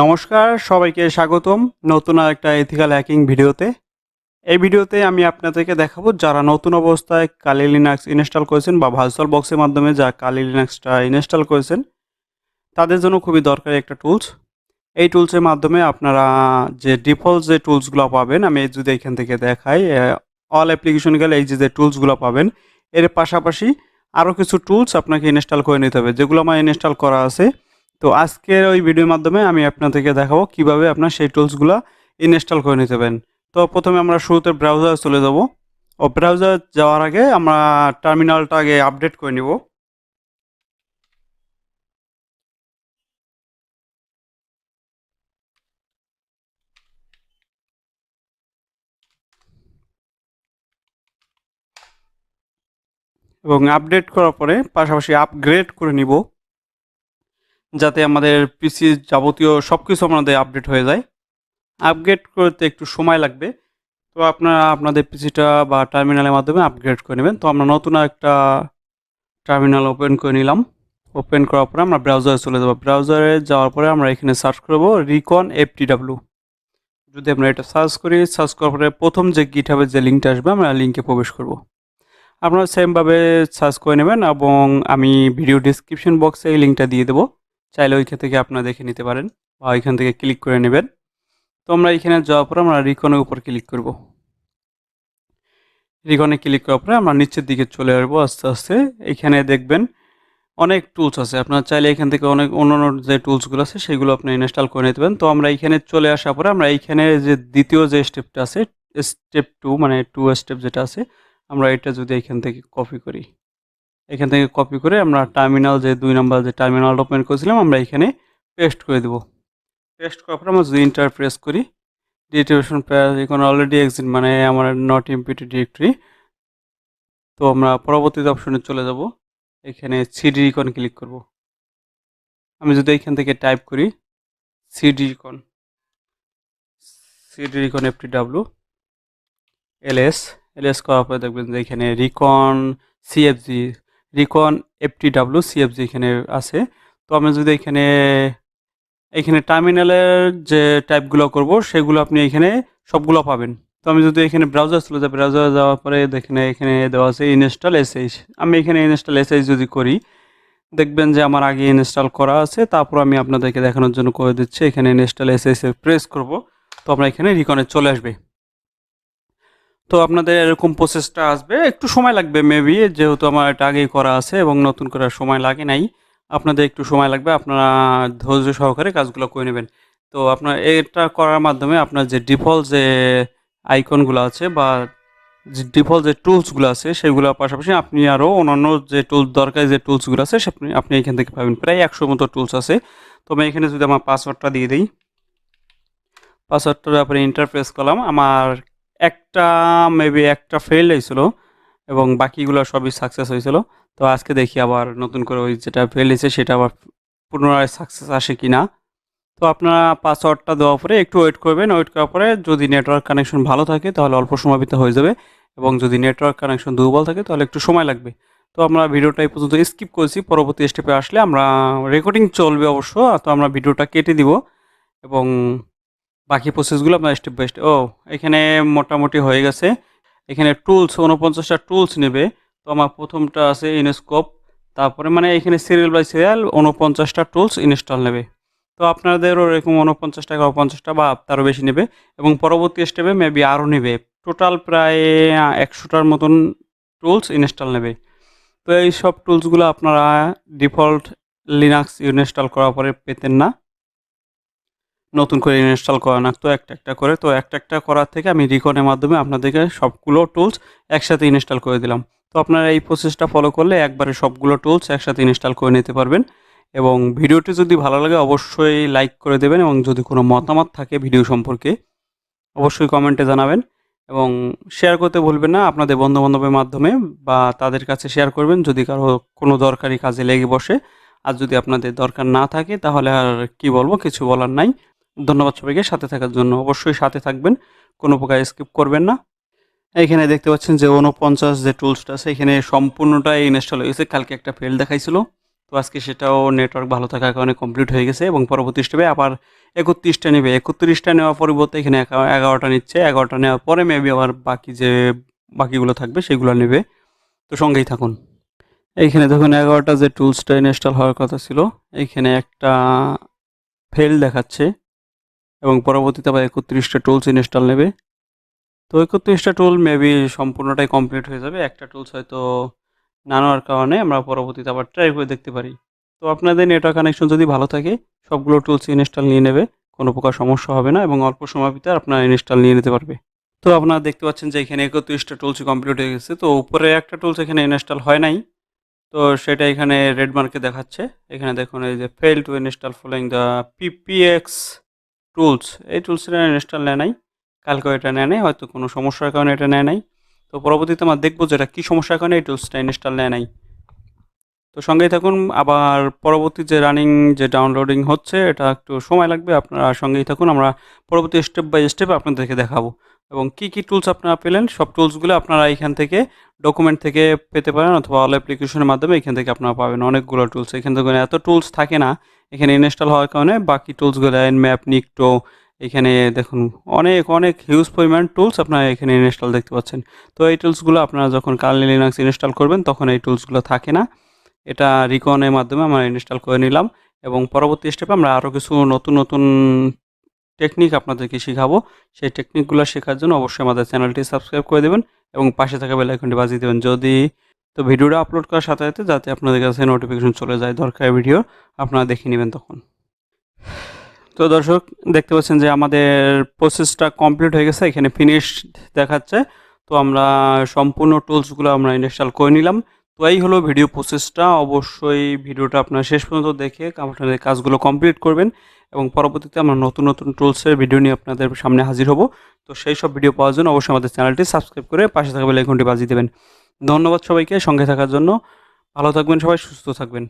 নমস্কার, সবাইকে স্বাগতম নতুন আরেকটা এথিক্যাল হ্যাকিং ভিডিওতে। এই ভিডিওতে আমি আপনাদেরকে দেখাবো যারা নতুন অবস্থায় কালি লিনাক্স ইনস্টল করেছেন বা ভার্চুয়াল বক্সের মাধ্যমে যা কালি লিনাক্সটা ইনস্টল করেছেন তাদের জন্য খুবই দরকারি একটা টুলস। এই টুলসের মাধ্যমে আপনারা যে ডিফল্ট যে টুলসগুলো পাবেন, আমি যদি এখান থেকে দেখাই অল অ্যাপ্লিকেশন গেলে এই যে টুলসগুলো পাবেন, এর পাশাপাশি আরও কিছু টুলস আপনাকে ইনস্টল করে নিতে হবে যেগুলো আমার ইনস্টল করা আছে। তো আজকের ওই ভিডিওর মাধ্যমে আমি আপনাদেরকে দেখাবো কিভাবে আপনার সেই টুলসগুলো ইনস্টল করে নিতে পারেন। তো প্রথমে আমরা শুরুতে ব্রাউজারে চলে যাব। ব্রাউজার যাওয়ার আগে আমরা টার্মিনালটা আগে আপডেট করে নিব। এবং আপডেট করার পরে পাশাপাশি আপগ্রেড করে নিব, যাতে আমাদের পিসির যাবতীয় সব কিছু আমাদের আপডেট হয়ে যায়। আপগ্রেড করতে একটু সময় লাগবে, তো আপনারা আপনাদের পিসিটা বা টার্মিনালের মাধ্যমে আপগ্রেড করে নেবেন। তো আমরা নতুন একটা টার্মিনাল ওপেন করে নিলাম। ওপেন করার পরে আমরা ব্রাউজারে চলে যাব। ব্রাউজারে যাওয়ার পরে আমরা এখানে সার্চ করব রিকন এফটিডাব্লিউ। যদি আমরা এটা সার্চ করি, সার্চ করার পরে প্রথম যে গিটহাবের যে লিঙ্কটা আসবে আমরা লিঙ্কে প্রবেশ করব। আপনারা সেমভাবে সার্চ করে নেবেন এবং আমি ভিডিও ডিসক্রিপশন বক্সে এই লিঙ্কটা দিয়ে দেবো, চাইলে ওইখান থেকে আপনারা দেখে নিতে পারেন বা ওইখান থেকে ক্লিক করে নেবেন। তো আমরা এখানে যাওয়ার পরে আমরা রিকনের উপর ক্লিক করব। রিকনে ক্লিক করার পরে আমরা নিচের দিকে চলে আসবো আস্তে আস্তে। এখানে দেখবেন অনেক টুলস আছে, আপনারা চাইলে এখান থেকে অনেক অন্যান্য যে টুলসগুলো আছে সেগুলো আপনি ইনস্টল করে নিতে পারেন। তো আমরা এইখানে চলে আসার পরে আমরা এইখানে যে দ্বিতীয় যে স্টেপটা আছে, স্টেপ 2 মানে 2 স্টেপ যেটা আছে, আমরা এটা যদি এখান থেকে কপি করি, এখান থেকে কপি করে আমরা টার্মিনাল যে 2 নাম্বার যে টার্মিনাল ওপেন করেছিলাম আমরা এখানে পেস্ট করে দেব। পেস্ট করার পরে আমরা যদি এন্টার প্রেস করি, ডিরেক্টরিশন প্যাজ এখন অলরেডি এক্সিট মানে আমার নট ইম্পিটি ডিরেক্টরি। তো আমরা পরবর্তীতে অপশনে চলে যাব, এখানে সিডি রিকন ক্লিক করব। আমি যদি এখান থেকে টাইপ করি সিডি রিকন এফটিডাব্লিউ এলএস করার পরে দেখবেন যে এখানে রিকন সিএফজি, রিকন এফটিডাব্লিউ সিএফজি এখানে আছে। তো আমি যদি এখানে টার্মিনালের যে টাইপগুলো করব সেগুলো আপনি এখানে সবগুলো পাবেন। তো আমি যদি এখানে ব্রাউজার চলে যাই, ব্রাউজারে যাওয়ার পরে দেখেন এখানে দেওয়া আছে ইনস্টল এসএইচ। আমি এখানে ইনস্টল এসএইচ যদি করি, দেখবেন যে আমার আগে ইনস্টল করা আছে। তারপর আমি আপনাদেরকে দেখানোর জন্য করে দিচ্ছি, এখানে ইনস্টল এসএইচ প্রেস করব। তো আমরা এখানে রিকনে চলে আসবে। তো আপনাদের এরকম প্রসেসটা আসবে, একটু সময় লাগবে মেবি, যেহেতু আমার এটা আগেই করা আছে এবং নতুন করার সময় লাগে নাই। আপনাদের একটু সময় লাগবে, আপনারা ধৈর্য সহকারে কাজগুলো করে নেবেন। তো আপনার এটা করার মাধ্যমে আপনার যে ডিফল্ট যে আইকনগুলো আছে বা যে ডিফল্ট যে টুলসগুলো আছে সেগুলোর পাশাপাশি আপনি আরও অন্যান্য যে টুলস দরকারি যে টুলসগুলো আছে সে আপনি এখান থেকে পাবেন। প্রায় 100 মতো টুলস আছে। তো আমি এখানে যদি আমার পাসওয়ার্ডটা দিয়ে দিই, পাসওয়ার্ডটার ব্যাপারে ইন্টারপ্রেস করলাম, আমার একটা মেবি একটা ফেল হয়েছিল এবং বাকিগুলো সবই সাকসেস হয়েছিল। তো আজকে দেখি আবার নতুন করে ওই যেটা ফেল হয়েছে সেটা আবার পুনরায় সাকসেস আসে কি না। তো আপনারা পাসওয়ার্ডটা দেওয়ার পরে একটু ওয়েট করবেন। ওয়েট করার পরে যদি নেটওয়ার্ক কানেকশন ভালো থাকে তাহলে অল্প সময়ের ভিতরে হয়ে যাবে, এবং যদি নেটওয়ার্ক কানেকশন দুর্বল থাকে তাহলে একটু সময় লাগবে। তো আমরা ভিডিওটা এই পর্যন্ত স্কিপ করেছি, পরবর্তী স্টেপে আসলে আমরা রেকর্ডিং চলবে অবশ্য, তো আমরা ভিডিওটা কেটে দিব এবং বাকি প্রসেসগুলো আপনার স্টেপ বাই স্টেপ। এখানে মোটামুটি হয়ে গেছে। এখানে টুলস 49টা টুলস নেবে। তো আমার প্রথমটা আছে ইনস্কোপ, তারপরে মানে এখানে সিরিয়াল বাই সিরিয়াল 49টা টুলস ইনস্টল নেবে। তো আপনাদেরও এরকম 49টা বা 50টা বা তারও বেশি নেবে এবং পরবর্তী স্টেপে মেবি আরও নেবে। টোটাল প্রায় 100টার মতন টুলস ইনস্টল নেবে। তো এই সব টুলসগুলো আপনারা ডিফল্ট লিনাক্স ইনস্টল করার পরে পেতেন না, নতুন করে ইনস্টল করা লাগতো একটা একটা করে। তো একটা একটা করার থেকে আমি রিকনের মাধ্যমে আপনাদেরকে সবগুলো টুলস একসাথে ইনস্টল করে দিলাম। তো আপনারা এই প্রসেসটা ফলো করলে একবারে সবগুলো টুলস একসাথে ইনস্টল করে নিতে পারবেন। এবং ভিডিওটি যদি ভালো লাগে অবশ্যই লাইক করে দেবেন এবং যদি কোনো মতামত থাকে ভিডিও সম্পর্কে অবশ্যই কমেন্টে জানাবেন এবং শেয়ার করতে ভুলবেন না আপনাদের বন্ধুবান্ধবের মাধ্যমে, বা তাদের কাছে শেয়ার করবেন যদি কারো কোনো দরকারি কাজে লেগে বসে। আর যদি আপনাদের দরকার না থাকে তাহলে আর কি বলবো, কিছু বলার নাই। ধন্যবাদ সবাইকে সাথে থাকার জন্য। অবশ্যই সাথে থাকবেন, কোনো প্রকার স্কিপ করবেন না। এখানে দেখতে পাচ্ছেন যে 49 যে টুলসটা আছে এখানে সম্পূর্ণটাই ইনস্টল হয়ে গেছে। কালকে একটা ফেল দেখাইছিল, তো আজকে সেটাও নেটওয়ার্ক ভালো থাকার কারণে কমপ্লিট হয়ে গেছে এবং পরবর্তী স্টেপে আবার 31টা নেবে। 31টা নেওয়ার পরিবর্তে এখানে 11টা নিচ্ছে। 11টা নেওয়ার পরে মেবি আবার বাকিগুলো থাকবে সেগুলো নেবে। তো সঙ্গেই থাকুন। এইখানে দেখুন 11টা যে টুলসটা ইনস্টল হওয়ার কথা ছিল, এইখানে একটা ফেল দেখাচ্ছে এবং পরবর্তীতে আবার 31টা টুলস ইনস্টল নেবে। তো 31টা টুল মেবি সম্পূর্ণটাই কমপ্লিট হয়ে যাবে। একটা টুলস হয়তো না নেওয়ার কারণে আমরা পরবর্তীতে আবার ট্রাই করে দেখতে পারি। তো আপনাদের নেটওয়ার্ক কানেকশন যদি ভালো থাকে সবগুলো টুলস ইনস্টল নিয়ে নেবে। কোনো প্রকার সমস্যা হবে না এবং অল্প সময়ের ভিতরে আপনারা ইনস্টল নিয়ে নিতে পারবে। তো আপনারা দেখতে পাচ্ছেন যে এখানে 31টা টুলসই কমপ্লিট হয়ে গেছে। তো উপরে একটা টুলস এখানে ইনস্টল হয় নাই। তো সেটা এখানে রেড মার্কে দেখাচ্ছে। এখানে দেখুন এই যে fail to install following the PPX tools, এই টুলসটা ইনস্টল নেয় নাই। কালকেও এটা নেয় নাই, হয়তো কোনো সমস্যার কারণে এটা নেয় নাই। তো পরবর্তীতে আমরা দেখবো যে এটা কী সমস্যার কারণে এই টুলসটা ইনস্টল নেয় নাই। তো সঙ্গেই থাকুন। আবার পরবর্তী যে রানিং যে ডাউনলোডিং হচ্ছে এটা একটু সময় লাগবে, আপনারা সঙ্গেই থাকুন। আমরা পরবর্তী স্টেপ বাই স্টেপ আপনাদেরকে দেখাবো এবং কী কী টুলস আপনারা পেলেন সব টুলসগুলো আপনারা এখান থেকে ডকুমেন্ট থেকে পেতে পারেন অথবা অল অ্যাপ্লিকেশনের মাধ্যমে এখান থেকে আপনারা পাবেন অনেকগুলো টুলস। এখান থেকে এত টুলস থাকে না, এখানে ইনস্টল হওয়ার কারণে বাকি টুলসগুলো ম্যাপ নিকটো, এখানে দেখুন অনেক অনেক হিউজ পরিমাণ টুলস আপনারা এখানে ইনস্টল দেখতে পাচ্ছেন। তো এই টুলসগুলো আপনারা যখন কার্নেল লিনাক্স ইনস্টল করবেন তখন এই টুলসগুলো থাকে না। এটা রিকনের মাধ্যমে আমরা ইনস্টল করে নিলাম এবং পরবর্তী স্টেপে আমরা আরও কিছু নতুন নতুন টেকনিক আপনাদেরকে শেখাবো। সেই টেকনিকগুলো শেখার জন্য অবশ্যই আমাদের চ্যানেলটি সাবস্ক্রাইব করে দেবেন এবং পাশে থাকা বেল আইকনটি বাজিয়ে দেবেন তো ভিডিওটা আপলোড করার সাথে সাথে যাতে আপনাদের কাছে নোটিফিকেশন চলে যায় দরকারি ভিডিও আপনারা দেখে নেবেন তখন। তো দর্শক দেখতে পাচ্ছেন যে আমাদের প্রসেসটা কমপ্লিট হয়ে গেছে, এখানে ফিনিশ দেখাচ্ছে। তো আমরা সম্পূর্ণ টুলসগুলো আমরা ইনস্টল করে নিলাম। তো এই হলো ভিডিও প্রসেসটা। অবশ্যই ভিডিওটা আপনারা শেষ পর্যন্ত দেখে আপনাদের কাজগুলো কমপ্লিট করবেন এবং পরবর্তীতে আমরা নতুন নতুন টুলসের ভিডিও নিয়ে আপনাদের সামনে হাজির হব। তো সেই সব ভিডিও পাওয়ার জন্য অবশ্যই আমাদের চ্যানেলটি সাবস্ক্রাইব করে পাশে থাকা বেল আইকনটি বাজিয়ে দেবেন। ধন্যবাদ সবাইকে সঙ্গে থাকার জন্য। ভালো থাকবেন সবাই, সুস্থ থাকবেন।